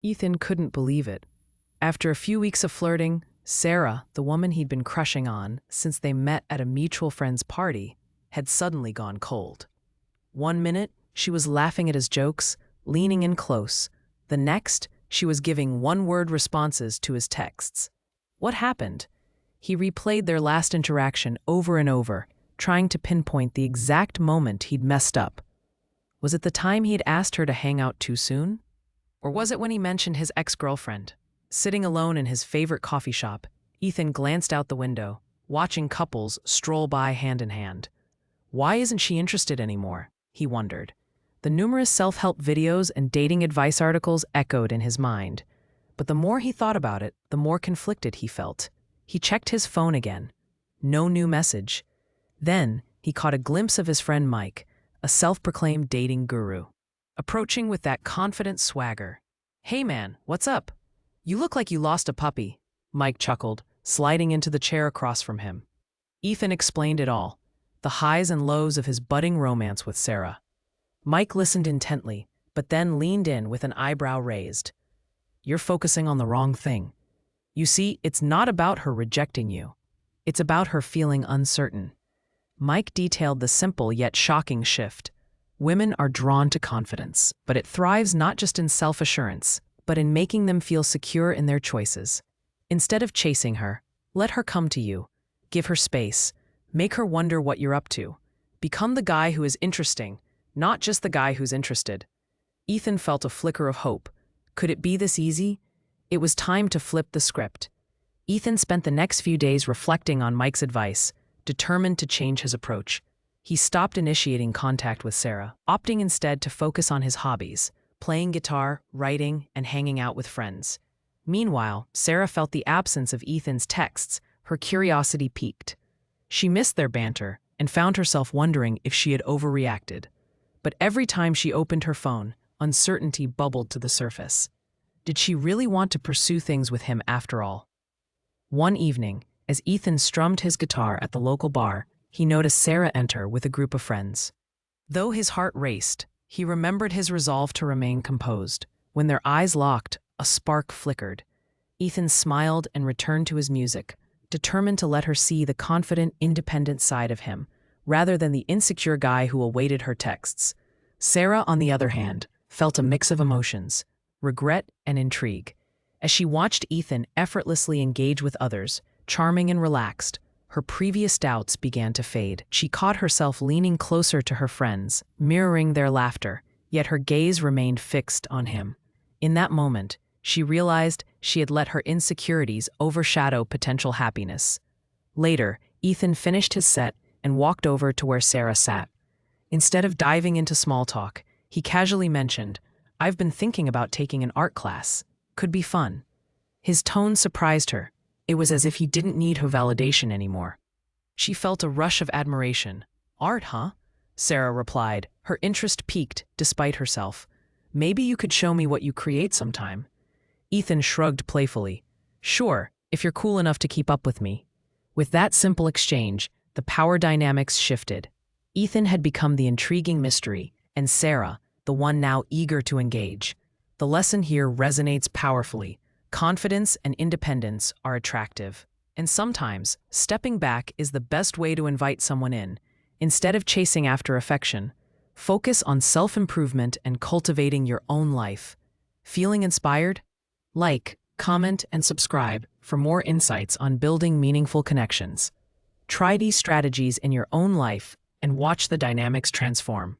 Ethan couldn't believe it. After a few weeks of flirting, Sarah, the woman he'd been crushing on since they met at a mutual friend's party, had suddenly gone cold. One minute, she was laughing at his jokes, leaning in close. The next, she was giving one-word responses to his texts. What happened? He replayed their last interaction over and over, trying to pinpoint the exact moment he'd messed up. Was it the time he'd asked her to hang out too soon? Or was it when he mentioned his ex-girlfriend? Sitting alone in his favorite coffee shop, Ethan glanced out the window, watching couples stroll by hand in hand. Why isn't she interested anymore? He wondered. The numerous self-help videos and dating advice articles echoed in his mind. But the more he thought about it, the more conflicted he felt. He checked his phone again. No new message. Then, he caught a glimpse of his friend Mike, a self-proclaimed dating guru, approaching with that confident swagger. "Hey man, what's up? You look like you lost a puppy," Mike chuckled, sliding into the chair across from him. Ethan explained it all, the highs and lows of his budding romance with Sarah. Mike listened intently, but then leaned in with an eyebrow raised. "You're focusing on the wrong thing. You see, it's not about her rejecting you. It's about her feeling uncertain." Mike detailed the simple yet shocking shift. Women are drawn to confidence, but it thrives not just in self-assurance, but in making them feel secure in their choices. Instead of chasing her, let her come to you. Give her space. Make her wonder what you're up to. Become the guy who is interesting, not just the guy who's interested. Ethan felt a flicker of hope. Could it be this easy? It was time to flip the script. Ethan spent the next few days reflecting on Mike's advice, determined to change his approach. He stopped initiating contact with Sarah, opting instead to focus on his hobbies, playing guitar, writing, and hanging out with friends. Meanwhile, Sarah felt the absence of Ethan's texts. Her curiosity piqued. She missed their banter and found herself wondering if she had overreacted. But every time she opened her phone, uncertainty bubbled to the surface. Did she really want to pursue things with him after all? One evening, as Ethan strummed his guitar at the local bar, he noticed Sarah enter with a group of friends. Though his heart raced, he remembered his resolve to remain composed. When their eyes locked, a spark flickered. Ethan smiled and returned to his music, determined to let her see the confident, independent side of him, rather than the insecure guy who awaited her texts. Sarah, on the other hand, felt a mix of emotions, regret and intrigue. As she watched Ethan effortlessly engage with others, charming and relaxed, her previous doubts began to fade. She caught herself leaning closer to her friends, mirroring their laughter, yet her gaze remained fixed on him. In that moment, she realized she had let her insecurities overshadow potential happiness. Later, Ethan finished his set and walked over to where Sarah sat. Instead of diving into small talk, he casually mentioned, "I've been thinking about taking an art class. Could be fun." His tone surprised her. It was as if he didn't need her validation anymore. She felt a rush of admiration. "Art, huh?" Sarah replied, her interest piqued despite herself. "Maybe you could show me what you create sometime." Ethan shrugged playfully. "Sure, if you're cool enough to keep up with me." With that simple exchange, the power dynamics shifted. Ethan had become the intriguing mystery, and Sarah, the one now eager to engage. The lesson here resonates powerfully. Confidence and independence are attractive, and sometimes stepping back is the best way to invite someone in. Instead of chasing after affection, focus on self-improvement and cultivating your own life. Feeling inspired? Like, comment, and subscribe for more insights on building meaningful connections. Try these strategies in your own life and watch the dynamics transform.